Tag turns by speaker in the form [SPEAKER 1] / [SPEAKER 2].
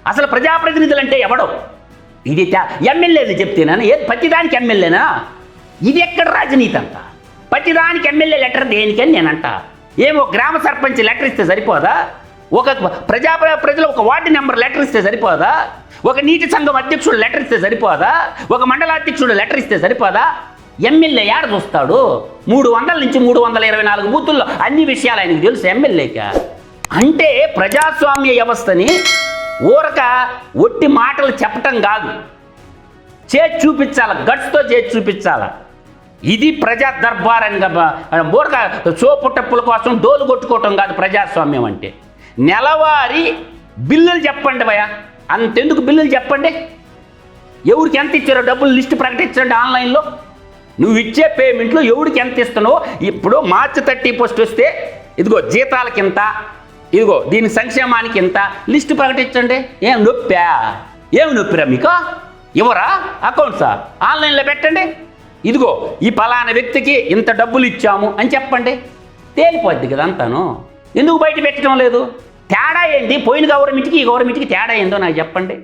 [SPEAKER 1] అసలు ప్రజాప్రతినిధులు అంటే ఎవడో? ఇది ఎమ్మెల్యేలు చెప్తేనా? ఏది ప్రతిదానికి ఎమ్మెల్యేనా? ఇది ఎక్కడ రాజనీతి అంతా? ప్రతిదానికి ఎమ్మెల్యే లెటర్ దేనికని నేనంట. ఏమో గ్రామ సర్పంచ్ లెటర్ ఇస్తే సరిపోదా? ఒక ప్రజలు ఒక వార్డు నెంబర్ లెటర్ ఇస్తే సరిపోదా? ఒక నీటి సంఘం అధ్యక్షుడు లెటర్ ఇస్తే సరిపోదా? ఒక మండలాధ్యక్షుడు లెటర్ ఇస్తే సరిపోదా? ఎమ్మెల్యే ఏడ చూస్తాడు? 300 నుంచి 324 బూతుల్లో అన్ని విషయాలు ఆయనకు తెలుసు ఎమ్మెల్యేగా. అంటే ప్రజాస్వామ్య వ్యవస్థని ఊరక ఒట్టి మాటలు చెప్పటం కాదు, చేసి చూపించాల, గట్స్తో చేసి చూపించాల. ఇది ప్రజా దర్బారంగా ఊరక సోపుటప్పుల కోసం డోలు కొట్టుకోవటం కాదు ప్రజాస్వామ్యం అంటే. నెలవారీ బిల్లులు చెప్పండి భయ్యా, అంతెందుకు బిల్లులు చెప్పండి. ఎవరికి ఎంత ఇచ్చారో డబ్బులు లిస్టు ప్రకటించండి ఆన్లైన్లో. నువ్వు ఇచ్చే పేమెంట్లు ఎవరికి ఎంత ఇస్తున్నావో. ఇప్పుడు మార్చి 31 వస్తే ఇదిగో జీతాలకింత, ఇదిగో దీని సంక్షేమానికి ఇంత లిస్టు ప్రకటించండి. ఏం నొప్పిరా మీకు? ఇవ్వరా అకౌంట్సా? ఆన్లైన్లో పెట్టండి. ఇదిగో ఈ పలానా వ్యక్తికి ఇంత డబ్బులు ఇచ్చాము అని చెప్పండి, తేలిపోద్ది కదా అంతాను. ఎందుకు బయట పెట్టడం లేదు? తేడా ఏంటి? పోయిన గవర్నమెంట్కి ఈ గవర్నమెంట్కి తేడా ఏందో నాకు చెప్పండి.